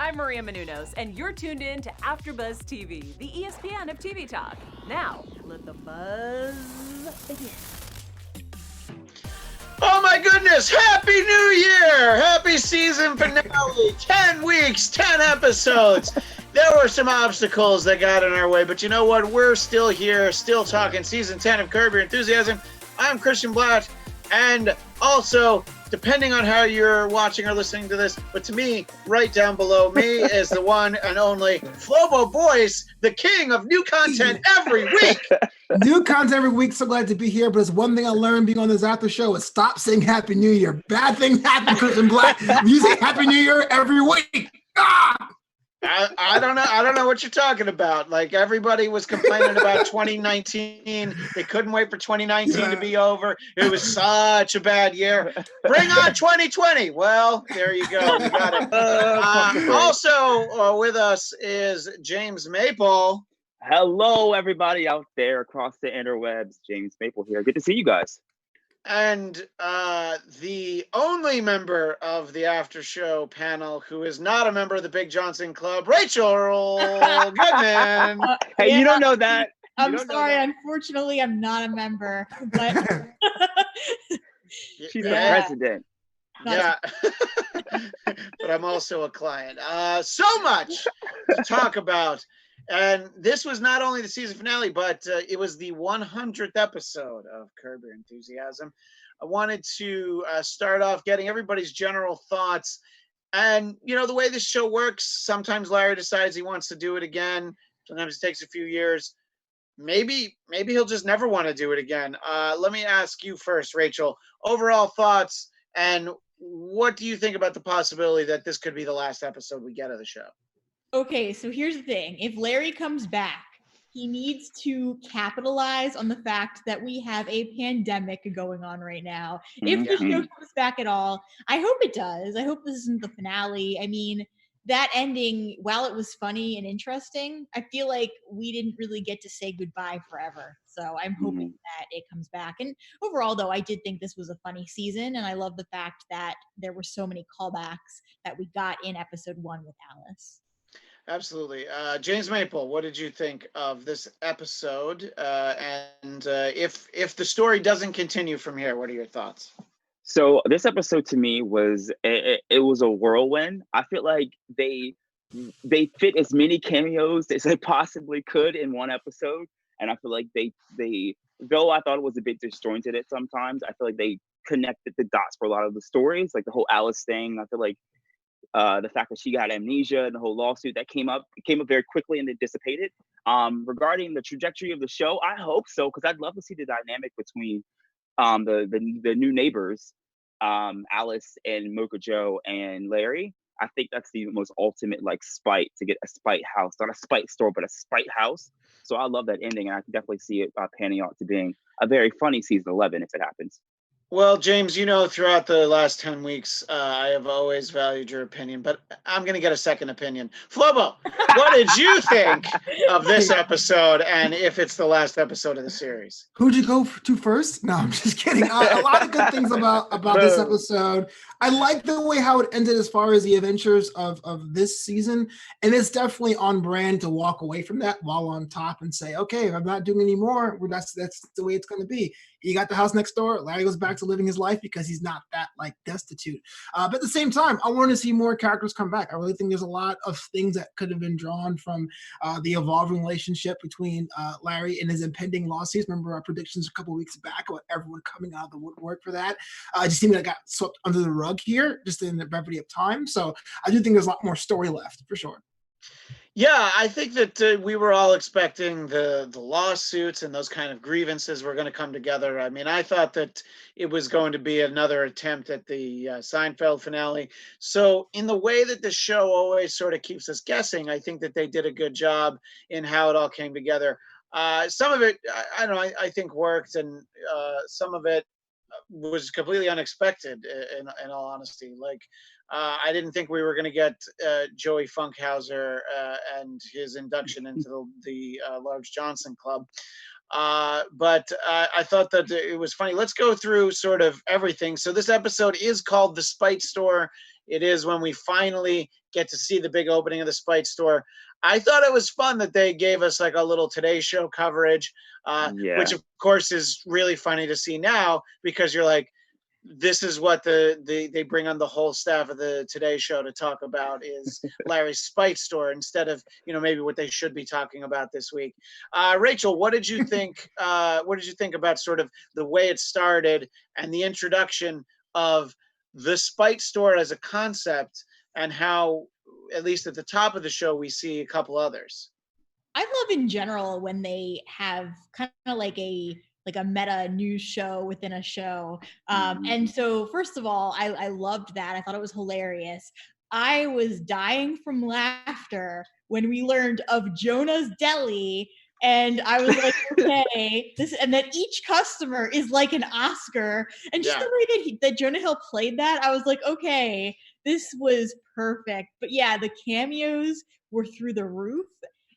I'm Maria Menounos, and you're tuned in to AfterBuzz TV, the ESPN of TV talk. Now, let the buzz begin. Oh my goodness! Happy New Year! Happy season finale! 10 weeks, 10 episodes. There were some obstacles that got in our way, but you know what? We're still here, still talking season 10 of Curb Your Enthusiasm. I'm Christian Bladt, and also, depending on how you're watching or listening to this, but to me, right down below me is the one and only Flobo Boyce, the king of new content every week. New content every week. So glad to be here. But it's one thing I learned being on this after show is stop saying Happy New Year. Bad things happen, Christian Bladt. You say Happy New Year every week. Ah! I don't know. I don't know what you're talking about. Like, everybody was complaining about 2019. They couldn't wait for 2019 to be over. It was such a bad year. Bring on 2020. Well, there you go. We got it. Also with us is James Maple. Hello, everybody out there across the interwebs. James Maple here. Good to see you guys. And the only member of the after show panel who is not a member of the Big Johnson Club, Rachel Goodman. Hey, yeah, you don't know that. I'm sorry. Unfortunately, I'm not a member. But she's the president. Yeah, but I'm also a client. So much to talk about. And this was not only the season finale, but it was the 100th episode of Curb Your Enthusiasm. I wanted to start off getting everybody's general thoughts. And, you know, the way this show works, sometimes Larry decides he wants to do it again. Sometimes it takes a few years. Maybe he'll just never want to do it again. Let me ask you first, Rachel. Overall thoughts, and what do you think about the possibility that this could be the last episode we get of the show? Okay, so here's the thing. If Larry comes back, he needs to capitalize on the fact that we have a pandemic going on right now. If the show comes back at all, I hope it does. I hope this isn't the finale. I mean, that ending, while it was funny and interesting, I feel like we didn't really get to say goodbye forever. So I'm hoping that it comes back. And overall, though, I did think this was a funny season. And I love the fact that there were so many callbacks that we got in episode 1 with Alice. Absolutely. James Maple, what did you think of this episode? And if the story doesn't continue from here, what are your thoughts? So this episode to me was it was a whirlwind. I feel like they fit as many cameos as they possibly could in one episode, and I feel like they though I thought it was a bit disjointed at sometimes, I feel like they connected the dots for a lot of the stories, like the whole Alice thing. I feel like the fact that she got amnesia and the whole lawsuit that came up very quickly and then dissipated. Regarding the trajectory of the show, I hope so, because I'd love to see the dynamic between the new neighbors, Alice and Mocha Joe and Larry. I think that's the most ultimate like spite, to get a spite house, not a spite store, but a spite house. So I love that ending, and I can definitely see it panning out to being a very funny season 11 if it happens. Well, James, you know, throughout the last 10 weeks, I have always valued your opinion, but I'm going to get a second opinion. Flobo, what did you think of this episode, and if it's the last episode of the series? Who'd you go to first? No, I'm just kidding. A lot of good things about this episode. I like the way how it ended as far as the adventures of this season, and it's definitely on brand to walk away from that while on top and say, okay, if I'm not doing any more, that's the way it's going to be. You got the house next door. Larry goes back to living his life because he's not that like destitute. But at the same time, I want to see more characters come back. I really think there's a lot of things that could have been drawn from the evolving relationship between Larry and his impending lawsuits. Remember our predictions a couple of weeks back about everyone coming out of the woodwork for that. It just seemed like it got swept under the rug here, just in the brevity of time. So I do think there's a lot more story left for sure. Yeah, I think that we were all expecting the lawsuits and those kind of grievances were going to come together. I mean, I thought that it was going to be another attempt at the Seinfeld finale. So in the way that the show always sort of keeps us guessing, I think that they did a good job in how it all came together. Some of it, I don't know, I think worked, and some of it was completely unexpected, in all honesty. Like, I didn't think we were going to get Joey Funkhouser and his induction into the Large Johnson Club. But I thought that it was funny. Let's go through sort of everything. So this episode is called The Speights Tour. it is when we finally get to see the big opening of the Speights Tour. I thought it was fun that they gave us like a little Today Show coverage, which of course is really funny to see now, because you're like, this is what they bring on the whole staff of the Today Show to talk about is Larry's Speights Tour instead of, maybe what they should be talking about this week. Rachel, what did you think? What did you think about sort of the way it started and the introduction of the Speights Tour as a concept, and how, at least at the top of the show, we see a couple others? I love in general when they have kind of like a meta news show within a show. And so first of all, I loved that. I thought it was hilarious. I was dying from laughter when we learned of Jonah's Deli, and I was like, okay, and that each customer is like an Oscar. And just the way that Jonah Hill played that, I was like, okay, this was perfect. But yeah, the cameos were through the roof.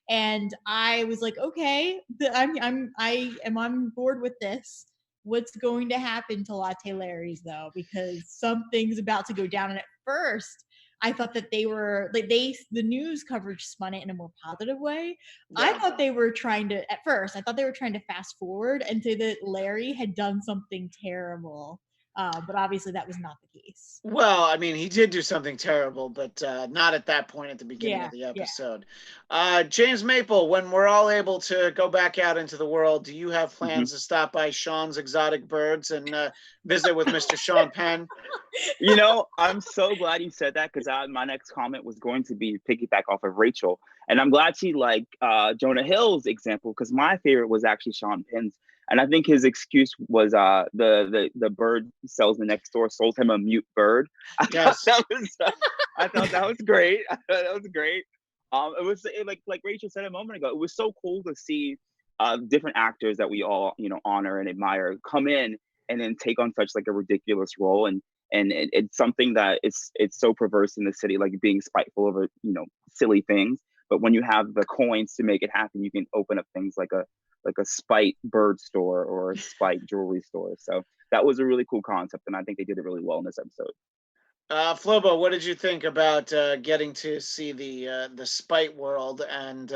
And I was like, okay, I am on board with this. What's going to happen to Latte Larry's though? Because something's about to go down. And at first, I thought that they were like the news coverage spun it in a more positive way. Yeah. I thought they were trying to fast forward and say that Larry had done something terrible. But obviously that was not the case. Well, I mean, he did do something terrible, but not at that point at the beginning of the episode. James Maple, when we're all able to go back out into the world, do you have plans to stop by Sean's Exotic Birds and visit with Mr. Sean Penn? I'm so glad you said that, because my next comment was going to be piggyback off of Rachel. And I'm glad she liked Jonah Hill's example, because my favorite was actually Sean Penn's. And I think his excuse was the bird salesman next door sold him a mute bird. I thought that was great. That was great. It was like Rachel said a moment ago. It was so cool to see different actors that we all honor and admire come in and then take on such like a ridiculous role. And it's something that it's so perverse in the city, like being spiteful over silly things. But when you have the coins to make it happen, you can open up things like a Speight bird store or a Speight jewelry store. So that was a really cool concept, and I think they did it really well in this episode. Flobo, what did you think about getting to see the Speight world? And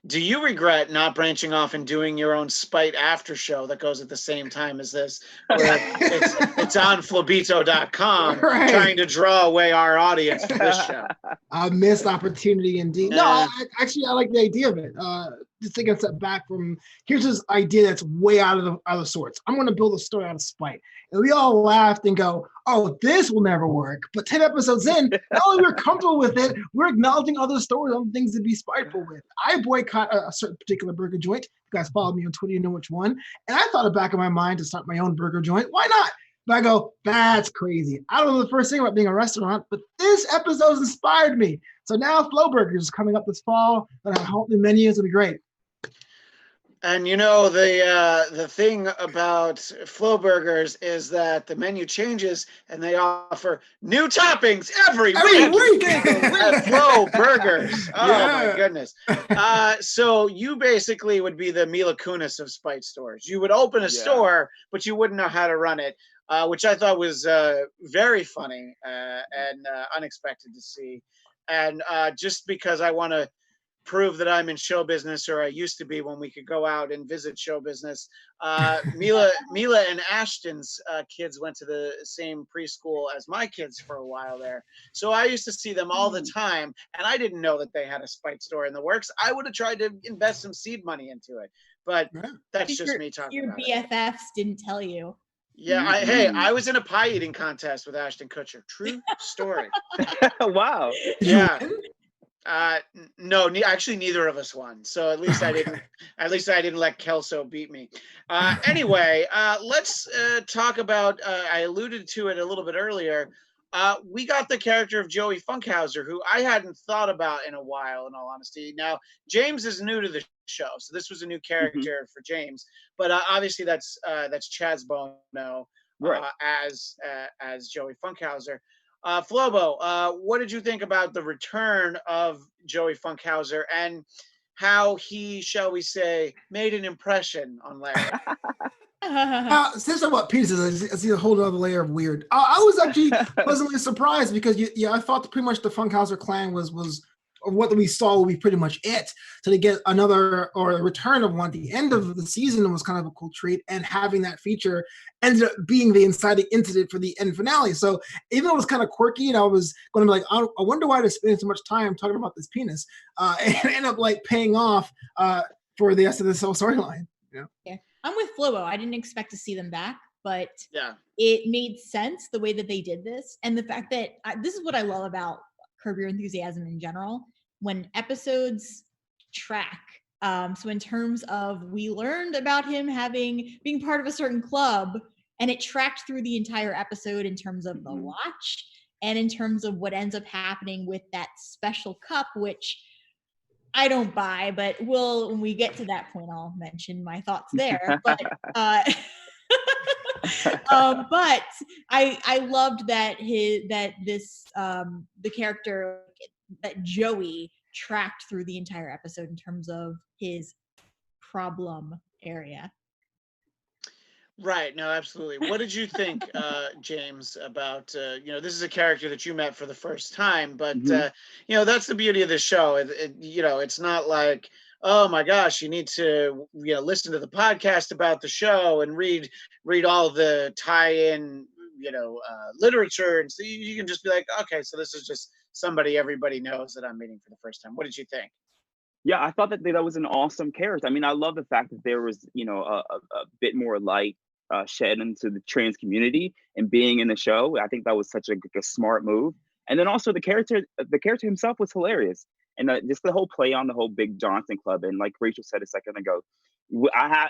do you regret not branching off and doing your own Speight after show that goes at the same time as this? It's on flobito.com, trying to draw away our audience for this show. A missed opportunity indeed. No, I like the idea of it. Just taking a step back from, here's this idea that's way out of sorts. I'm going to build a story out of Speight. And we all laughed and go, oh, this will never work. But 10 episodes in, not only we're comfortable with it, we're acknowledging other stories on things to be spiteful with. I boycott a certain particular burger joint. You guys follow me on Twitter, you know which one. And I thought it back in my mind to start my own burger joint. Why not? But I go, that's crazy. I don't know the first thing about being a restaurant, but this episode's inspired me. So now Flow Burgers is coming up this fall. But I hope the menus will be great. And the thing about Flow Burgers is that the menu changes and they offer new toppings every week. At Flow Burgers. Oh my goodness. So you basically would be the Mila Kunis of Speights stores. You would open a store, but you wouldn't know how to run it, which I thought was very funny and unexpected to see. And just because I want to prove that I'm in show business, or I used to be when we could go out and visit show business. Mila and Ashton's kids went to the same preschool as my kids for a while there. So I used to see them all the time, and I didn't know that they had a Speights store in the works. I would have tried to invest some seed money into it, but that's just me talking about it. Your BFFs didn't tell you. Yeah, I was in a pie eating contest with Ashton Kutcher. True story. Wow. Yeah. No, actually neither of us won. So at least I didn't let Kelso beat me. Anyway, let's talk about, I alluded to it a little bit earlier. We got the character of Joey Funkhouser, who I hadn't thought about in a while, in all honesty. Now, James is new to the show, so this was a new character for James. But obviously that's Chaz Bono as Joey Funkhouser. Flobo, what did you think about the return of Joey Funkhouser and how he, shall we say, made an impression on Larry? Since I'm about penises, I see a whole other layer of weird. I was actually pleasantly surprised because I thought pretty much the Funkhouser clan was what we saw will be pretty much it. So to get another or a return of one at the end of the season was kind of a cool treat, and having that feature ended up being the inciting incident for the end finale. So even though it was kind of quirky, and I was going to be like, I wonder why they're spending so much time talking about this penis, and ended up like paying off for the rest of this whole storyline. Yeah, I'm with Flobo. I didn't expect to see them back, but Yeah. it made sense the way that they did this, and the fact that this is what I love about Curb Your Enthusiasm in general. When episodes track, so in terms of we learned about him being part of a certain club, and it tracked through the entire episode in terms of the watch and in terms of what ends up happening with that special cup, which I don't buy, but when we get to that point, I'll mention my thoughts there. But but I loved that the character that Joey tracked through the entire episode in terms of his problem area. Right. No, absolutely. What did you think, James, about, this is a character that you met for the first time, but, that's the beauty of the show. It's not like, oh my gosh, you need to, listen to the podcast about the show and read all the tie-in, literature. And so you can just be like, okay, so this is just somebody everybody knows that I'm meeting for the first time. What did you think? Yeah, I thought that was an awesome character. I mean, I love the fact that there was, a bit more light shed into the trans community and being in the show. I think that was such a smart move. And then also the character himself was hilarious. And just the whole play on the whole Big Johnson Club. And like Rachel said a second ago,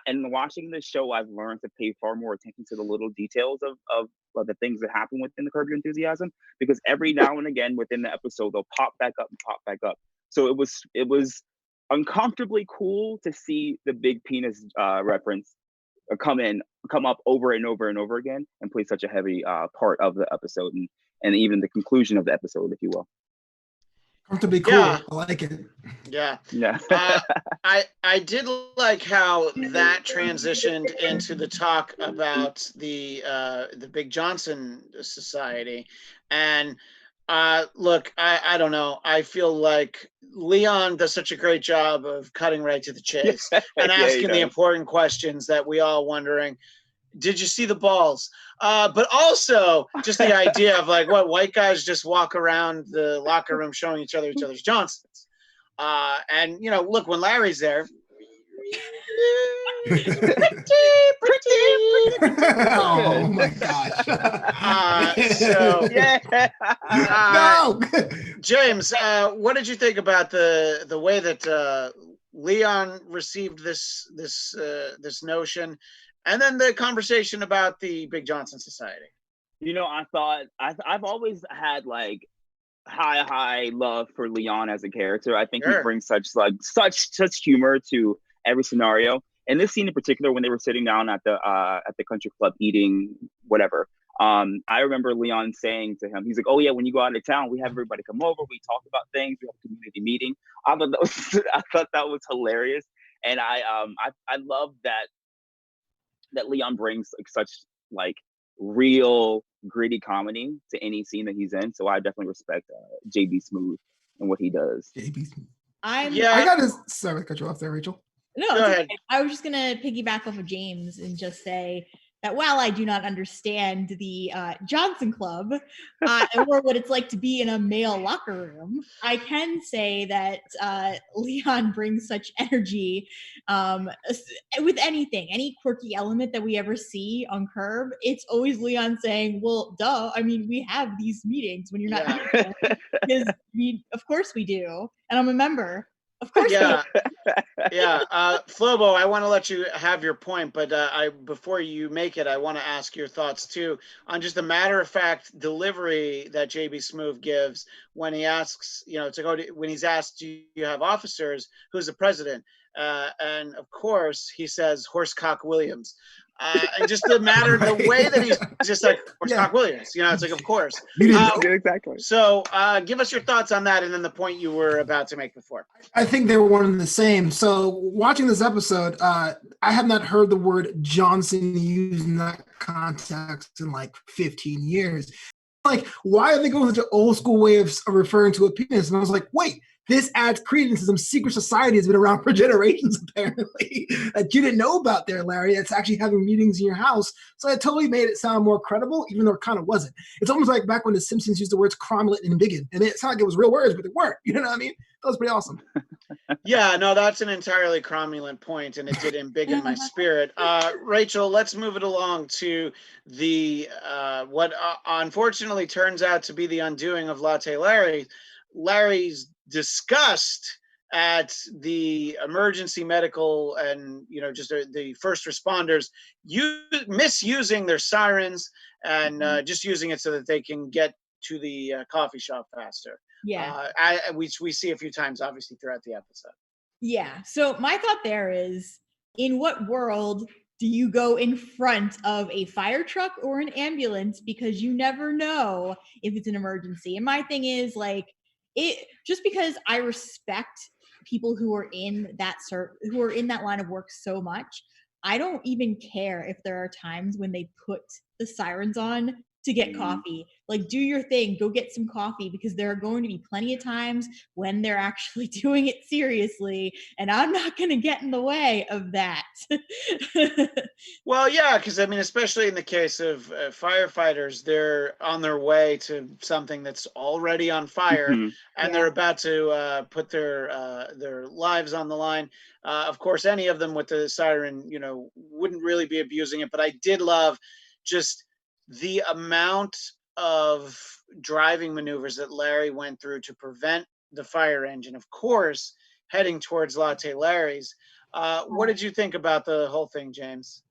and watching this show, I've learned to pay far more attention to the little details of the things that happen within the Curb Your Enthusiasm, because every now and again within the episode, they'll pop back up and pop back up. So it was uncomfortably cool to see the big penis reference come up over and over and over again and play such a heavy part of the episode and even the conclusion of the episode, if you will. To be cool. Yeah. I like it. Yeah. Yeah. I did like how that transitioned into the talk about the Big Johnson Society. And look, I don't know. I feel like Leon does such a great job of cutting right to the chase and asking the important questions that we all wondering, did you see the balls? But also just the idea of like, what, white guys just walk around the locker room showing each other's Johnsons. And, look, when Larry's there, pretty. Oh my gosh. No. James, what did you think about the way that Leon received this notion, and then the conversation about the Big Johnson Society? I thought I've always had like high love for Leon as a character. I think he brings such humor to every scenario. And this scene in particular, when they were sitting down at the country club eating whatever, I remember Leon saying to him, he's like, "Oh yeah, when you go out of town, we have everybody come over, we talk about things, we have a community meeting." I thought that was hilarious, and I love that Leon brings such real gritty comedy to any scene that he's in. So I definitely respect JB Smoove and what he does. JB Smoove. I gotta sorry to cut you off there, Rachel. No, go ahead. Okay. I was just gonna piggyback off of James and just say that while I do not understand the Johnson Club or what it's like to be in a male locker room, I can say that Leon brings such energy with anything, any quirky element that we ever see on Curb. It's always Leon saying, "Well, duh. I mean, we have these meetings when you're not here because of course we do, and I'm a member." Of course. Yeah. Flobo, I want to let you have your point, but before you make it, I want to ask your thoughts too on just the matter-of-fact delivery that JB Smoove gives when he asks, when he's asked, "Do you have officers? Who's the president?" And of course, he says Horsecock Williams. And just the way that he's just like, where's Doc Williams? You know, it's like, of course. You didn't know? Exactly. So give us your thoughts on that, and then the point you were about to make before. I think they were one and the same. So watching this episode, I have not heard the word Johnson used in that context in like 15 years. Like, why are they going such an old school way of referring to a penis? And I was like, wait, this adds credence to some secret society that's been around for generations, apparently, that you didn't know about there, Larry. That's actually having meetings in your house. So it totally made it sound more credible, even though it kind of wasn't. It's almost like back when the Simpsons used the words cromulent and bigot, and it sounded like it was real words, but they weren't. You know what I mean? That was pretty awesome. Yeah, no, that's an entirely cromulent point, and it did embiggen my spirit. Rachel, let's move it along to the what unfortunately turns out to be the undoing of Latte Larry. Larry's disgust at the emergency medical and just the first responders misusing their sirens and just using it so that they can get to the coffee shop faster. Yeah. We see a few times, obviously, throughout the episode. Yeah. So my thought there is, in what world do you go in front of a fire truck or an ambulance? Because you never know if it's an emergency. And my thing is, like, just because I respect people who are in that line of work so much, I don't even care if there are times when they put the sirens on to get coffee. Like, do your thing, go get some coffee, because there are going to be plenty of times when they're actually doing it seriously, and I'm not going to get in the way of that. Well, yeah, because I mean, especially in the case of firefighters, they're on their way to something that's already on fire, and they're about to put their lives on the line. Of course, any of them with the siren, wouldn't really be abusing it, but I did love just the amount of driving maneuvers that Larry went through to prevent the fire engine, of course, heading towards Latte Larry's. What did you think about the whole thing, James?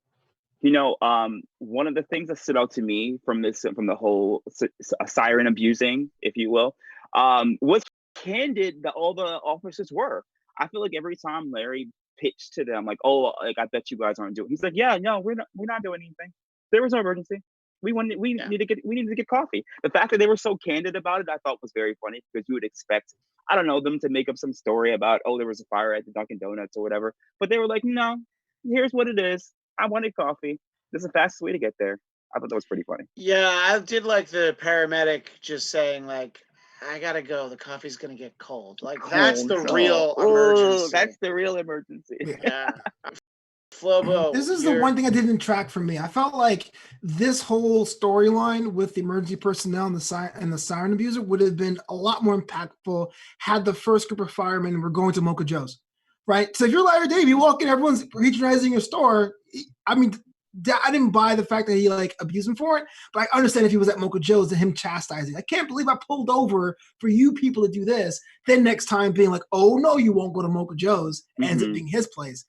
One of the things that stood out to me from the whole siren abusing, if you will, was candid that all the officers were. I feel like every time Larry pitched to them, like, "Oh, like, I bet you guys aren't doing," he's like, "Yeah, no, we're not doing anything. There was no emergency. We needed to get coffee." The fact that they were so candid about it, I thought was very funny, because you would expect, I don't know, them to make up some story about, oh, there was a fire at the Dunkin' Donuts or whatever. But they were like, "No, here's what it is. I wanted coffee. This is the fastest way to get there." I thought that was pretty funny. Yeah, I did like the paramedic just saying, like, "I gotta go. The coffee's gonna get cold." Like, that's the real emergency. That's the real emergency. Yeah. Flobo, this is the one thing that didn't track for me. I felt like this whole storyline with the emergency personnel and the siren abuser would have been a lot more impactful had the first group of firemen were going to Mocha Joe's, right? So if you're Larry Dave, you walk in, everyone's patronizing your store. I mean, I didn't buy the fact that he abused him for it, but I understand if he was at Mocha Joe's and him chastising. I can't believe I pulled over for you people to do this. Then next time being like, "Oh no, you won't go to Mocha Joe's," and ends up being his place.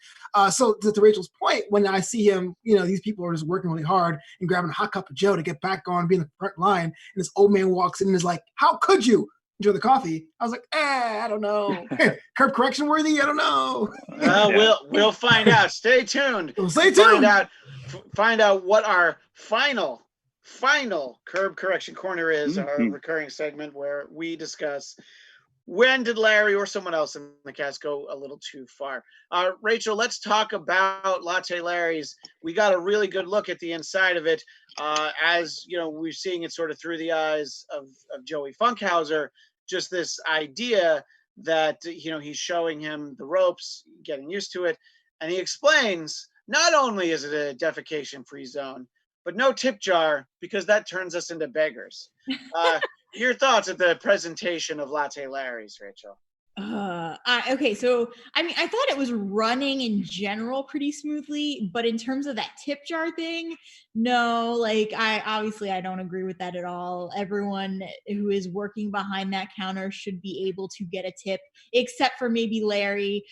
So to Rachel's point, when I see him, these people are just working really hard and grabbing a hot cup of Joe to get back on, being the front line, and this old man walks in and is like, "How could you enjoy the coffee?" I was like, I don't know. Curb correction worthy? I don't know. We'll find out. Stay tuned. Stay tuned. Find out what our final curb correction corner is, our recurring segment where we discuss when did Larry or someone else in the cast go a little too far. Rachel, let's talk about Latte Larry's. We got a really good look at the inside of it. As we're seeing it sort of through the eyes of Joey Funkhouser, just this idea that he's showing him the ropes, getting used to it, and he explains not only is it a defecation-free zone, but no tip jar, because that turns us into beggars. Your thoughts at the presentation of Latte Larry's, Rachel? Okay, so I mean, I thought it was running in general pretty smoothly, but in terms of that tip jar thing, no, I don't agree with that at all. Everyone who is working behind that counter should be able to get a tip, except for maybe Larry.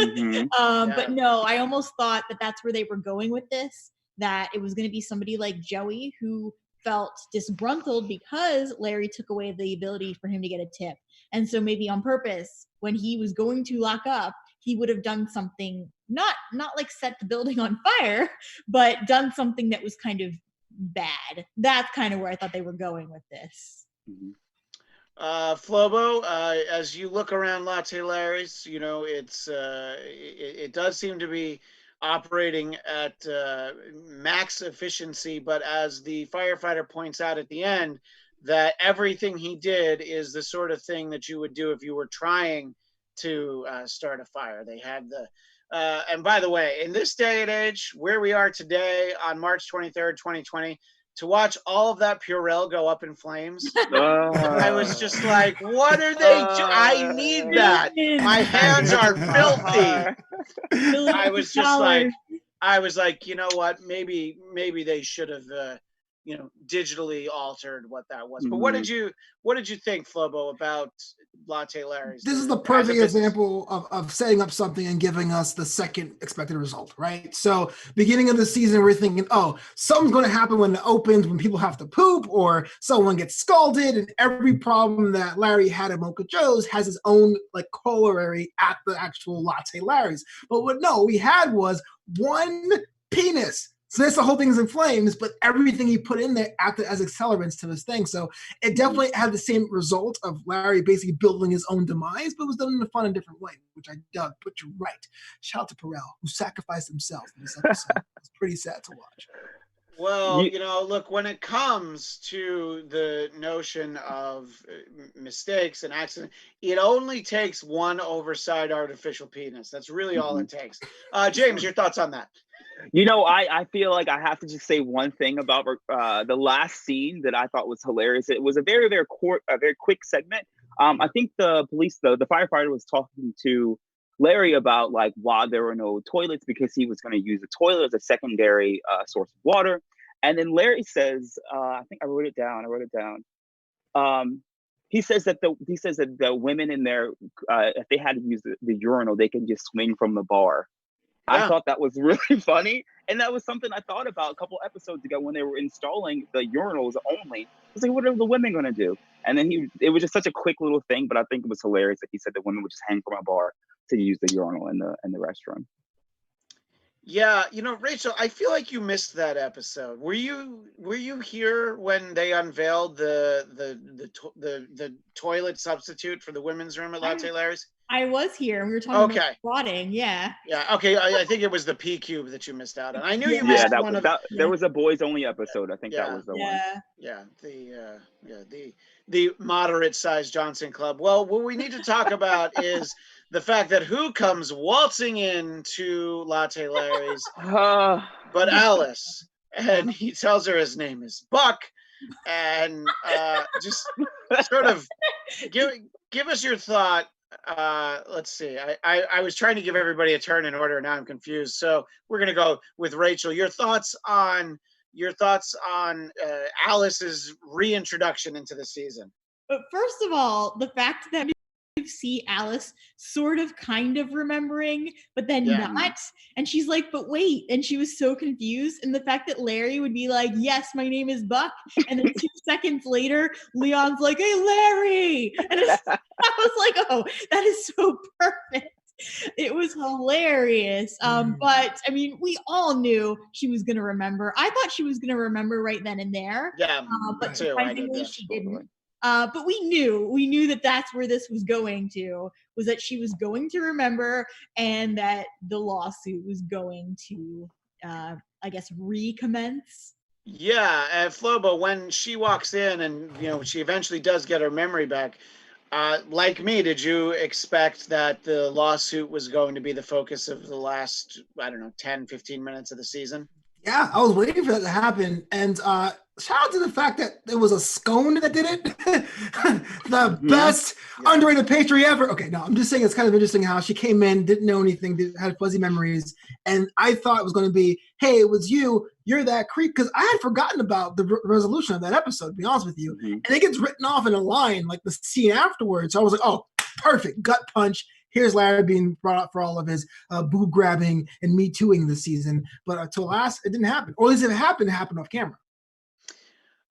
But no, I almost thought that that's where they were going with this, that it was going to be somebody like Joey who felt disgruntled because Larry took away the ability for him to get a tip. And so maybe on purpose, when he was going to lock up, he would have done something not like set the building on fire, but done something that was kind of bad. That's kind of where I thought they were going with this. Flobo, as you look around Latte Larry's, you know, it does seem to be operating at max efficiency, but as the firefighter points out at the end, that everything he did is the sort of thing that you would do if you were trying to start a fire. They had the and by the way, in this day and age, where we are today on March 23rd, 2020, to watch all of that Purell go up in flames, I was just like, what are they doing? I need that. My hands are filthy. I was like, you know what? Maybe they should have, you know, digitally altered what that was. But what did you think, Flobo, about Latte Larry's? This is the perfect example of setting up something and giving us the second expected result, right? So beginning of the season, we're thinking, oh, something's going to happen when it opens, when people have to poop or someone gets scalded, and every problem that Larry had at Mocha Joe's has its own like corollary at the actual Latte Larry's. But what we had was one penis. So that's the whole thing's in flames, but everything he put in there acted as accelerants to this thing. So it definitely had the same result of Larry basically building his own demise, but it was done in a fun and different way, which I dug. But you're right. Shout out to Pharrell, who sacrificed himself in this episode. It's pretty sad to watch. Well, you know, look, when it comes to the notion of mistakes and accidents, it only takes one oversized artificial penis. That's really all it takes. James, your thoughts on that? You know, I feel like I have to just say one thing about the last scene that I thought was hilarious. It was a very quick segment. I think the firefighter was talking to Larry about like why there were no toilets, because he was going to use the toilet as a secondary source of water. And then Larry says, I think I wrote it down. He says that the women in there, if they had to use the urinal, they can just swing from the bar. Yeah. I thought that was really funny. And that was something I thought about a couple episodes ago when they were installing the urinals only. I was like, what are the women going to do? And then it was just such a quick little thing, but I think it was hilarious that he said the women would just hang from a bar to use the urinal in the restroom. Yeah, you know, Rachel, I feel like you missed that episode. Were you here when they unveiled the toilet substitute for the women's room at Latte Larry's? I was here. We were talking about squatting. Yeah. Yeah. Okay. I think it was the P Cube that you missed out on. I knew you missed one of that. There was a boys only episode. I think that was the one. Yeah. The moderate sized Johnson Club. Well, what we need to talk about is the fact that who comes waltzing in to Latte Larry's but Alice, and he tells her his name is Buck, and just sort of give us your thought. Let's see. I was trying to give everybody a turn in order. Now I'm confused. So we're gonna go with Rachel. Your thoughts on Alice's reintroduction into the season. But first of all, the fact that you see Alice sort of kind of remembering, but then not. And she's like, but wait. And she was so confused. And the fact that Larry would be like, yes, my name is Buck. And then 2 seconds later, Leon's like, hey, Larry. And I was like, oh, that is so perfect. It was hilarious. But I mean, we all knew she was going to remember. I thought she was going to remember right then and there. Yeah, but surprisingly, she didn't. But we knew that that's where this was going to, was that she was going to remember, and that the lawsuit was going to, I guess, recommence. Yeah, Flobo, when she walks in and, you know, she eventually does get her memory back, like me, did you expect that the lawsuit was going to be the focus of the last, 10, 15 minutes of the season? Yeah, I was waiting for that to happen. And shout out to the fact that it was a scone that did it. The best underrated pastry ever. Okay, no, I'm just saying it's kind of interesting how she came in, didn't know anything, had fuzzy memories. And I thought it was going to be, hey, it was you're that creep. Because I had forgotten about the resolution of that episode, to be honest with you. And it gets written off in a line, like the scene afterwards. So I was like, oh, perfect, gut punch. Here's Larry being brought up for all of his boob grabbing and Me Tooing this season. But until last, it didn't happen. Or at least if it happened off camera.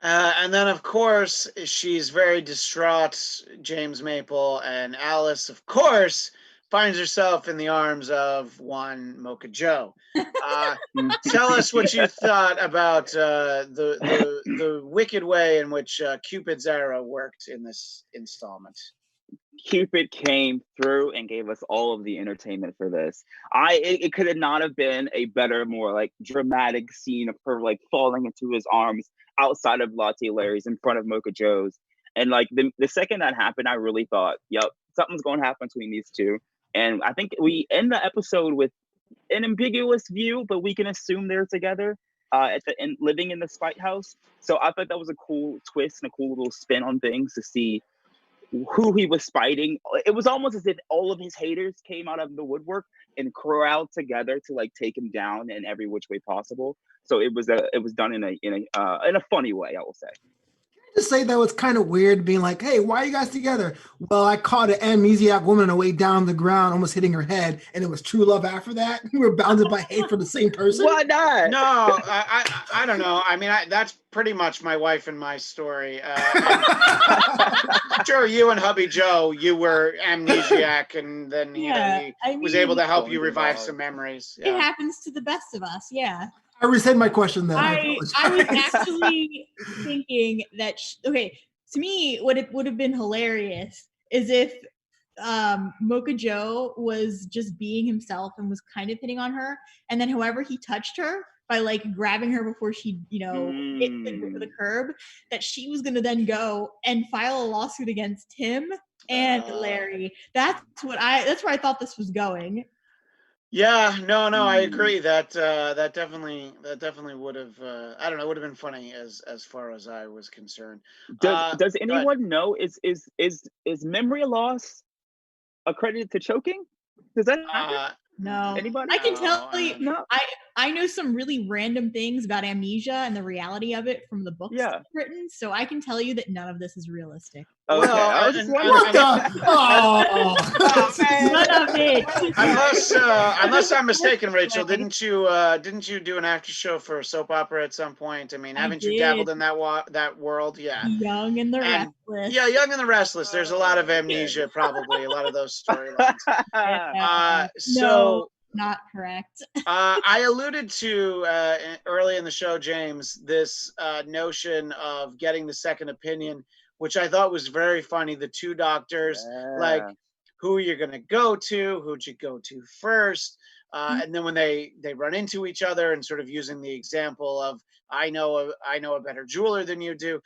And then, of course, she's very distraught, James Maple, and Alice, of course, finds herself in the arms of one Mocha Joe. Tell us what you thought about the wicked way in which Cupid's arrow worked in this installment. Cupid came through and gave us all of the entertainment for this. It could not have been a better, more like dramatic scene of her like falling into his arms outside of Latte Larry's in front of Mocha Joe's. And like the second that happened, I really thought, yep, something's going to happen between these two. And I think we end the episode with an ambiguous view, but we can assume they're together at the end, living in the Speights house. So I thought that was a cool twist and a cool little spin on things to see who he was spiting. It was almost as if all of his haters came out of the woodwork and crowd together to like take him down in every which way possible. So it was done in a funny way, I will say. To say that was kind of weird, being like, hey, why are you guys together? Well, I caught an amnesiac woman on the way down the ground, almost hitting her head, and it was true love after that. We were bounded by hate for the same person. Why not? No, I don't know. I mean, that's pretty much my wife and my story. Sure, you and hubby Joe, you were amnesiac, and then he was able to help you revive some memories. Yeah. It happens to the best of us, yeah. I rescind my question then. I was actually thinking that, to me, what it would have been hilarious is if Mocha Joe was just being himself and was kind of hitting on her, and then however he touched her by like grabbing her before she, hit the curb, that she was going to then go and file a lawsuit against him and Larry. That's where I thought this was going. Yeah, no, I agree that that definitely would have I don't know, would have been funny as far as I was concerned. Does anyone know is memory loss accredited to choking? Does that happen? No. Anybody? I can tell you. No. I know some really random things about amnesia and the reality of it from the books that written, so I can tell you that none of this is realistic. Okay, well, I was just wondering. What the? None of it. Unless I'm mistaken, Rachel, didn't you do an after show for a soap opera at some point? I mean, haven't you dabbled in that world? Yeah. Young and the Restless. Yeah, Young and the Restless. There's a lot of amnesia, probably a lot of those storylines. No, not correct. I alluded to early in the show, James, this notion of getting the second opinion, which I thought was very funny. The two doctors, like, who you're going to go to, who'd you go to first? And then when they run into each other and sort of using the example of, I know a better jeweler than you do.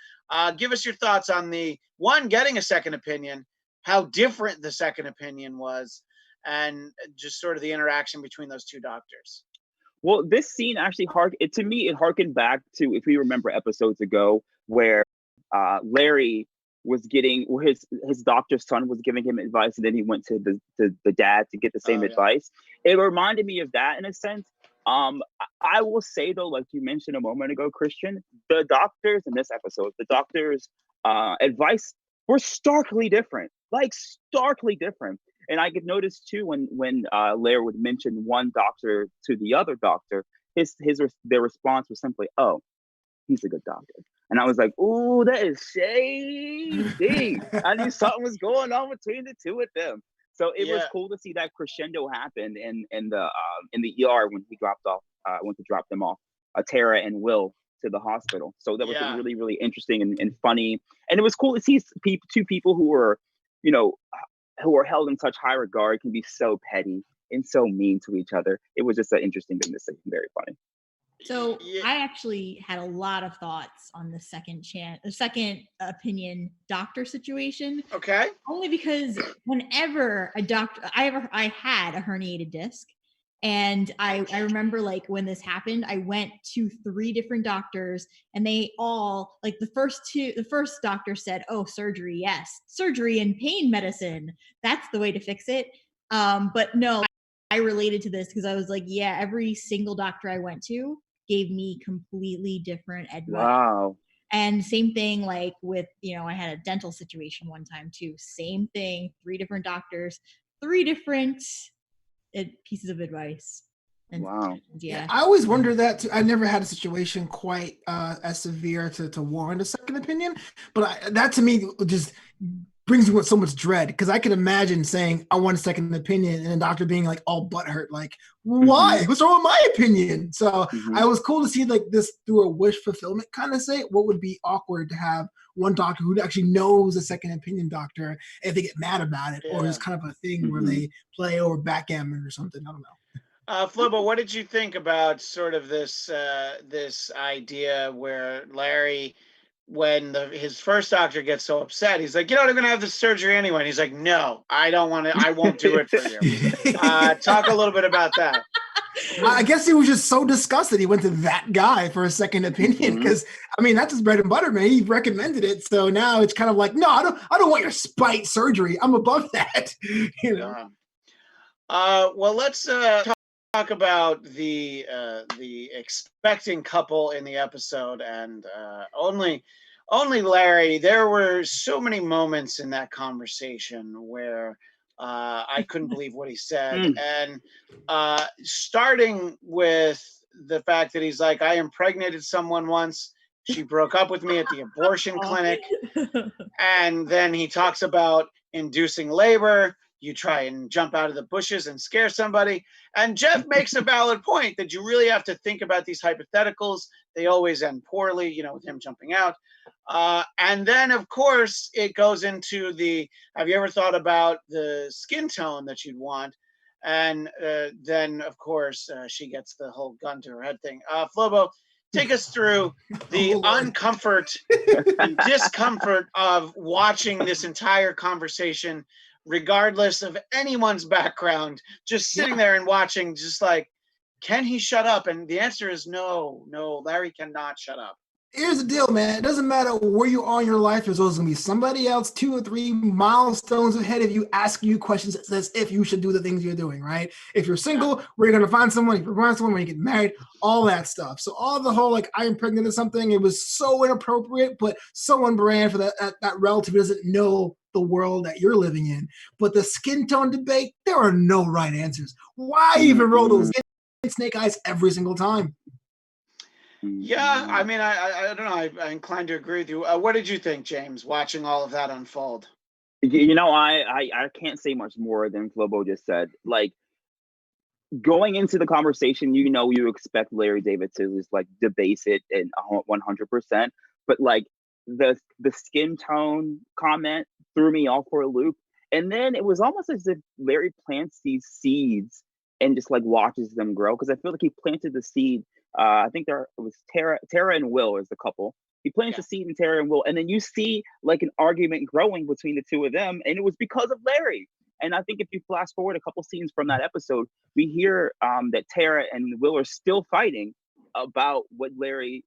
Give us your thoughts on the one, getting a second opinion, how different the second opinion was, and just sort of the interaction between those two doctors. Well, this scene actually it harkened back to, if we remember episodes ago, where Larry was where his doctor's son was giving him advice, and then he went to the dad to get the same advice. It reminded me of that in a sense. I will say though, like you mentioned a moment ago, Christian, the doctors in this episode, advice were starkly different, And I could notice too when Larry would mention one doctor to the other doctor, their response was simply, "Oh, he's a good doctor." And I was like, "Ooh, that is shady." I knew something was going on between the two of them. So it was cool to see that crescendo happen in the ER when he went to drop them off, Tara and Will, to the hospital. So that was really, really interesting and funny. And it was cool to see two people who were, who are held in such high regard can be so petty and so mean to each other. It was just an interesting thing to see. Very funny. So I actually had a lot of thoughts on the second opinion doctor situation. Okay. Only because whenever I had a herniated disc, and I remember like when this happened, I went to 3 different doctors, and they all, like the first doctor said, "Oh, surgery, yes, surgery and pain medicine. That's the way to fix it." But no, I related to this because I was like, yeah, every single doctor I went to gave me completely different advice. Wow. And same thing like with, I had a dental situation one time too. Same thing, 3 different doctors, 3 different pieces of advice. And wow. Yeah. I always wonder that too. I never had a situation quite as severe to warrant a second opinion, but that to me just brings me with so much dread, because I can imagine saying I want a second opinion and a doctor being like all butthurt, like, why? What's wrong with my opinion? So I was cool to see like this through a wish fulfillment kind of say. What would be awkward to have one doctor who actually knows a second opinion doctor, if they get mad about it, or it's kind of a thing where they play over backgammon or something. I don't know. Flobo, what did you think about sort of this this idea where Larry, when his first doctor gets so upset, he's like, I'm going to have this surgery anyway. And he's like, no, I don't want to. I won't do it for you. Talk a little bit about that. I guess he was just so disgusted he went to that guy for a second opinion, because I mean, that's his bread and butter, man. He recommended it, so now it's kind of like, no, I don't want your spite surgery. I'm above that, Well, let's talk about the expecting couple in the episode, and only Larry. There were so many moments in that conversation where I couldn't believe what he said, and starting with the fact that he's like, I impregnated someone once. She broke up with me at the abortion clinic, and then he talks about inducing labor. You try and jump out of the bushes and scare somebody. And Jeff makes a valid point that you really have to think about these hypotheticals. They always end poorly, with him jumping out. And then, of course, it goes into have you ever thought about the skin tone that you'd want? And then, of course, she gets the whole gun to her head thing. Flobo, take us through the uncomfort and discomfort of watching this entire conversation, regardless of anyone's background, just sitting there and watching, just like, can he shut up? And the answer is no, Larry cannot shut up. Here's the deal, man. It doesn't matter where you are in your life. There's always going to be somebody else 2 or 3 milestones ahead of you asking you questions as if you should do the things you're doing, right? If you're single, where you're going to find someone. If you're find someone, when you get married, all that stuff. So all the whole, like, I am pregnant or something, it was so inappropriate, but so on brand for that relative who doesn't know the world that you're living in. But the skin tone debate, there are no right answers. Why even roll those snake eyes every single time? Yeah, I mean, I don't know. I inclined to agree with you. What did you think, James, watching all of that unfold? I can't say much more than Flobo just said. Like, going into the conversation, you expect Larry David to just like debase it in 100%, but like the skin tone comment threw me off for a loop. And then it was almost as if Larry plants these seeds and just like watches them grow, because I feel like he planted the seed. I think it was Tara and Will is the couple. He plants the seed in Tara and Will, and then you see like an argument growing between the two of them, and it was because of Larry. And I think if you flash forward a couple scenes from that episode, we hear that Tara and Will are still fighting about what Larry's.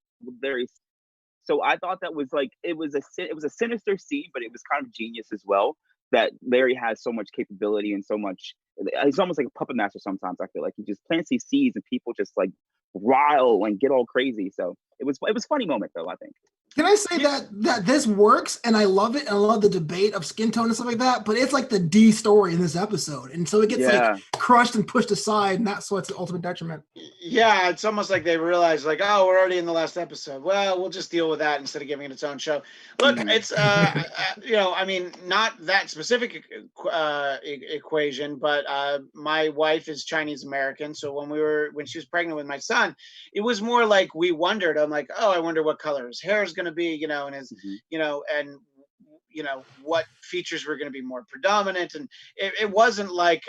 So I thought that was like it was a sinister seed, but it was kind of genius as well. That Larry has so much capability and so much. He's almost like a puppet master sometimes. I feel like he just plants these seeds and people just like rile and get all crazy. So it was a funny moment though, I think. Can I say that this works, and I love it, and I love the debate of skin tone and stuff like that, but it's like the D story in this episode, and so it gets like crushed and pushed aside, and that's what's the ultimate detriment. Yeah, it's almost like they realize, like, oh, we're already in the last episode. Well, we'll just deal with that instead of giving it its own show. Look, it's I mean, not that specific equation, but my wife is Chinese American, so when she was pregnant with my son, it was more like we wondered. I'm like, oh, I wonder what color his hair is going to be, and his, and what features were going to be more predominant. And it wasn't like,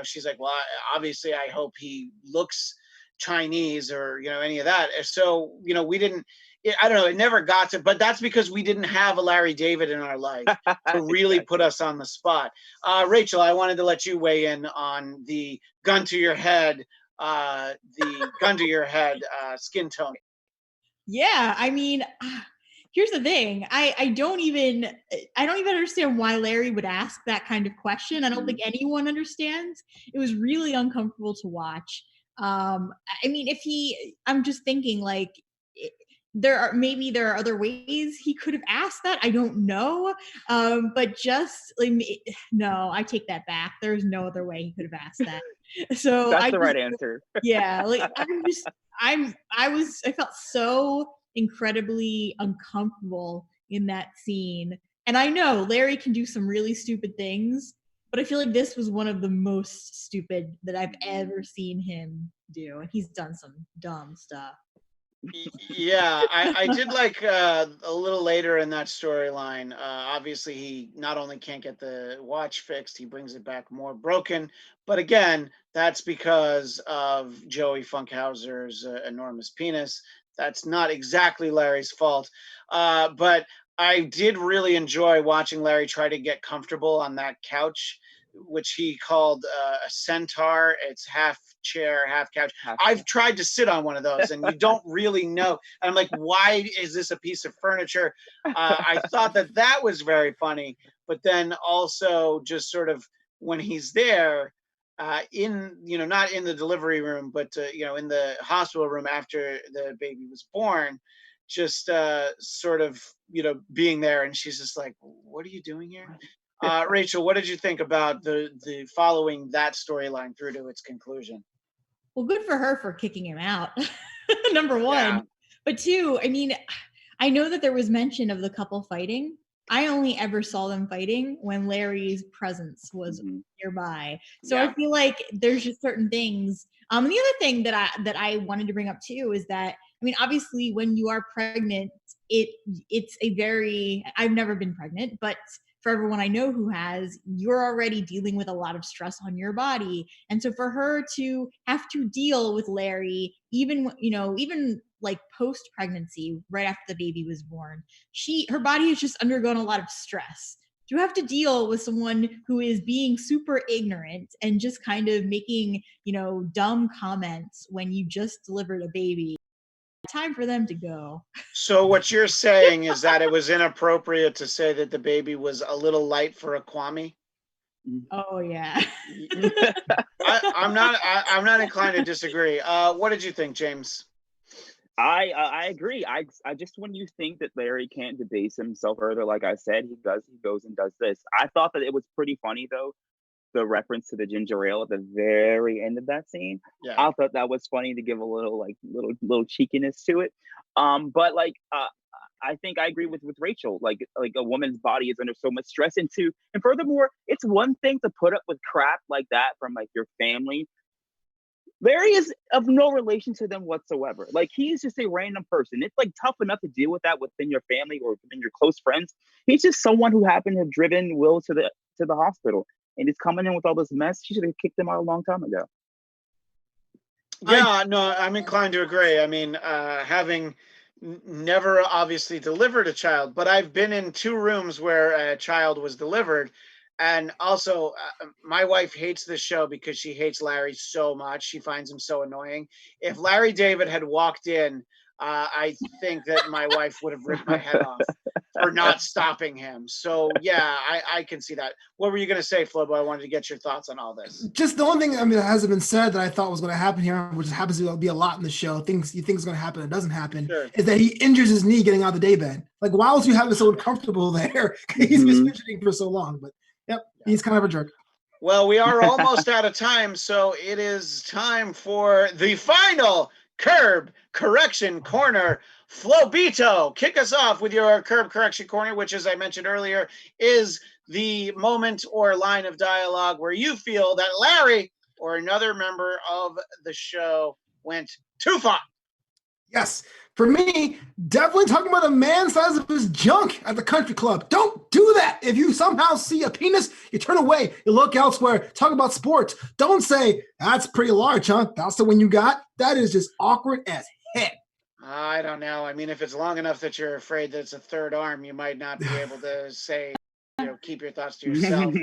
she's like, well, obviously I hope he looks Chinese or, any of that. So, we didn't, I don't know, it never got to, but that's because we didn't have a Larry David in our life to really put us on the spot. Rachel, I wanted to let you weigh in on the gun to your head, skin tone. Yeah, I mean, here's the thing. I don't even understand why Larry would ask that kind of question. I don't think anyone understands. It was really uncomfortable to watch. I mean, I'm just thinking like there are other ways he could have asked that. I don't know. But just like, no, I take that back. There's no other way he could have asked that. So that's the right answer. Yeah, like I felt so incredibly uncomfortable in that scene And I know Larry can do some really stupid things, but I feel like this was one of the most stupid that I've ever seen him do. And he's done some dumb stuff. Yeah, I did like a little later in that storyline. Obviously, he not only can't get the watch fixed, he brings it back more broken. But again, that's because of Joey Funkhouser's enormous penis. That's not exactly Larry's fault. But I did really enjoy watching Larry try to get comfortable on that couch, which he called a centaur. It's half chair, half couch. I've tried to sit on one of those, and you don't really know. And I'm like, why is this a piece of furniture? I thought that was very funny. But then also just sort of when he's there, in, not in the delivery room, but in the hospital room after the baby was born, just sort of being there, and she's just like, what are you doing here? Rachel, what did you think about the following that storyline through to its conclusion? Well, good for her for kicking him out, number one. Yeah. But two, I mean, I know that there was mention of the couple fighting. I only ever saw them fighting when Larry's presence was nearby. So Yeah. I feel like there's just certain things. The other thing that I wanted to bring up too is that, I mean, obviously when you are pregnant, it's a very, I've never been pregnant, but for everyone I know who has, you're already dealing with a lot of stress on your body. And so for her to have to deal with Larry, even like post-pregnancy, right after the baby was born, her body has just undergone a lot of stress. You have to deal with someone who is being super ignorant and just kind of making, dumb comments when you just delivered a baby. Time for them to go. So what you're saying is that it was inappropriate to say that the baby was a little light for a Kwame? Oh yeah. I'm not inclined to disagree. What did you think, James? I agree. I just, when you think that Larry can't debase himself further, like I said, he goes and does this. I thought that it was pretty funny though, the reference to the ginger ale at the very end of that scene. Yeah. I thought that was funny to give a little cheekiness to it. But I think I agree with Rachel. Like a woman's body is under so much stress, and furthermore, it's one thing to put up with crap like that from like your family. Larry is of no relation to them whatsoever. Like, he's just a random person. It's like tough enough to deal with that within your family or within your close friends. He's just someone who happened to have driven Will to the hospital, and he's coming in with all this mess. She should have kicked him out a long time ago. Yeah, no, I'm inclined to agree. I mean, having never obviously delivered a child, but I've been in 2 rooms where a child was delivered. And also, my wife hates this show because she hates Larry so much. She finds him so annoying. If Larry David had walked in, I think that my wife would have ripped my head off for not stopping him. So, yeah, I can see that. What were you going to say, Flobo? I wanted to get your thoughts on all this. Just the one thing, I mean, that hasn't been said that I thought was going to happen here, which happens to be a lot in the show, things you think is going to happen and doesn't happen, Sure. is that he injures his knee getting out of the daybed. Like, why else you have it so uncomfortable there? He's been fidgeting for so long, but yep, he's kind of a jerk. Well, we are almost out of time, so it is time for the final Curb Correction Corner. Flobito, kick us off with your Curb Correction Corner, which, as I mentioned earlier, is the moment or line of dialogue where you feel that Larry or another member of the show went too far. Yes. For me, definitely talking about a man size of his junk at the country club. Don't do that. If you somehow see a penis, you turn away, you look elsewhere. Talk about sports. Don't say, that's pretty large, huh? That's the one you got? That is just awkward as heck. I don't know. I mean, if it's long enough that you're afraid that it's a third arm, you might not be able to say, keep your thoughts to yourself.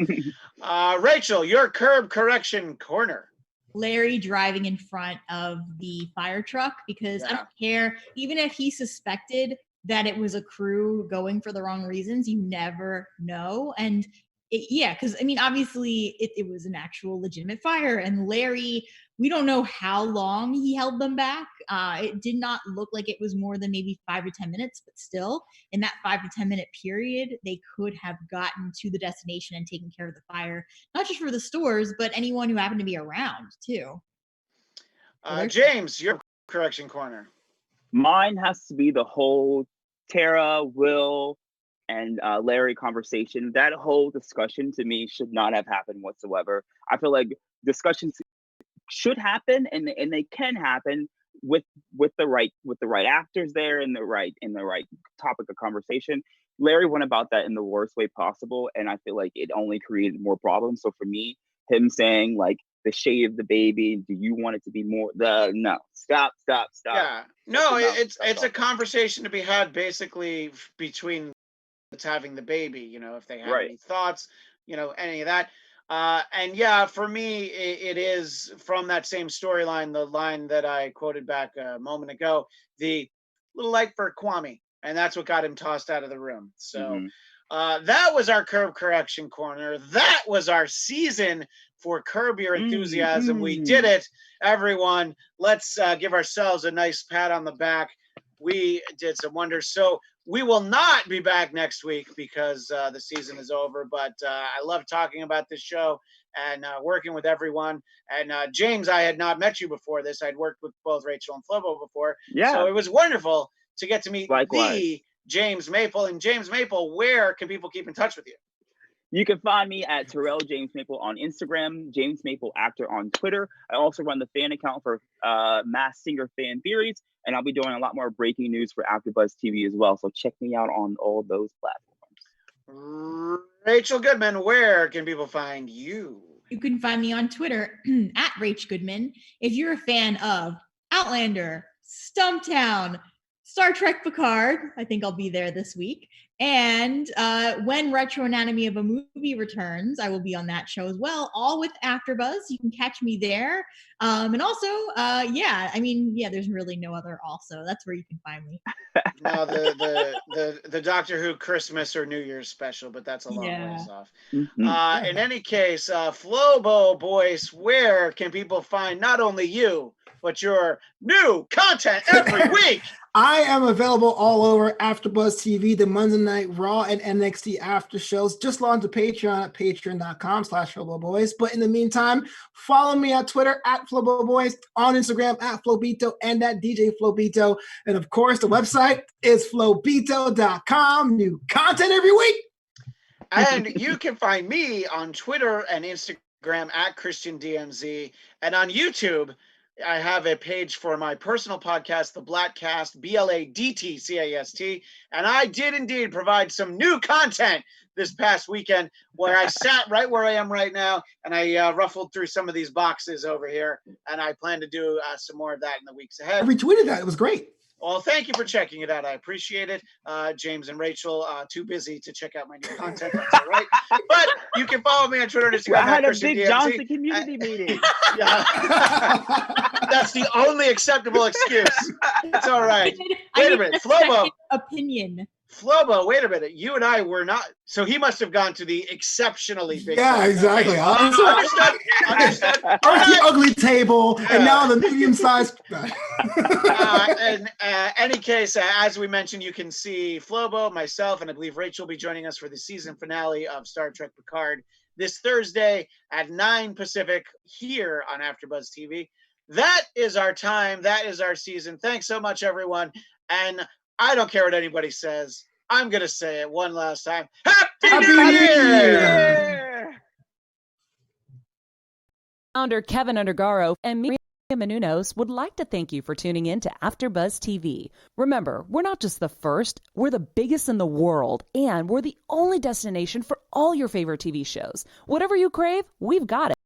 Rachel, your Curb Correction Corner. Larry driving in front of the fire truck, because I don't care, even if he suspected that it was a crew going for the wrong reasons, you never know. And because I mean, obviously it was an actual legitimate fire, and Larry, we don't know how long he held them back. It did not look like it was more than maybe 5 to 10 minutes, but still, in that 5 to 10 minute period, they could have gotten to the destination and taken care of the fire, not just for the stores, but anyone who happened to be around too. James, your Correction Corner. Mine has to be the whole Tara, Will, and Larry conversation, that whole discussion to me should not have happened whatsoever. I feel like discussions should happen, and they can happen with the right actors there and the right topic of conversation. Larry went about that in the worst way possible, and I feel like it only created more problems. So for me, him saying like the shave the baby, do you want it to be more? No, stop. Yeah, no, it's a conversation to be had basically between that's having the baby. You know, if they have any thoughts, you know, any of that. And yeah, for me, it is from that same storyline, the line that I quoted back a moment ago, the little light for Kwame. And that's what got him tossed out of the room. So that was our Curb Correction Corner. That was our season for Curb Your Enthusiasm. We did it, everyone. Let's give ourselves a nice pat on the back. We did some wonders. So we will not be back next week because the season is over. But I love talking about this show and working with everyone. And James, I had not met you before this. I'd worked with both Rachel and Flobo before. Yeah. So it was wonderful to get to meet the James Maple. And James Maple, where can people keep in touch with you? You can find me at Terrell James Maple on Instagram, James Maple Actor on Twitter. I also run the fan account for Masked Singer Fan Theories, and I'll be doing a lot more breaking news for AfterBuzz TV as well. So check me out on all those platforms. Rachel Goodman, where can people find you? You can find me on Twitter at Rach Goodman. If you're a fan of Outlander, Stumptown, Star Trek Picard, I think I'll be there this week. And when Retro Anatomy of a Movie returns, I will be on that show as well, all with AfterBuzz. You can catch me there. And also, there's really no other also. That's where you can find me. No, the Doctor Who Christmas or New Year's special, but that's a long ways off. In any case, Flobo Boyce, where can people find not only you, but your new content every week? I am available all over AfterBuzz TV, the Monday Night Raw and NXT after shows. Just log on to Patreon at patreon.com/FloboBoys. But in the meantime, follow me on Twitter at FloboBoys, on Instagram at Flobito and at DJ Flobito. And of course, the website is Flobito.com. New content every week. And you can find me on Twitter and Instagram at ChristianDMZ. And on YouTube, I have a page for my personal podcast, the Blattcast, BLADTCAST, and I did indeed provide some new content this past weekend where I sat right where I am right now, and I ruffled through some of these boxes over here, and I plan to do some more of that in the weeks ahead. I retweeted that. It was great. Well, thank you for checking it out. I appreciate it. James and Rachel, too busy to check out my new content. That's all right. But you can follow me on Twitter and Instagram. I had a big Johnson community meeting. That's the only acceptable excuse. It's all right. Wait a minute. Flobo. Opinion. Flobo, wait a minute. You and I were not. So he must have gone to the exceptionally big. Yeah, exactly. Understood. First the ugly table, and now the medium-sized. In any case, as we mentioned, you can see Flobo, myself, and I believe Rachel will be joining us for the season finale of Star Trek Picard this Thursday at 9 Pacific here on AfterBuzz TV. That is our time. That is our season. Thanks so much, everyone. And I don't care what anybody says. I'm going to say it one last time. Happy New Year! Founder Keven Undergaro and Maria Menounos would like to thank you for tuning in to AfterBuzz TV. Remember, we're not just the first, we're the biggest in the world, and we're the only destination for all your favorite TV shows. Whatever you crave, we've got it.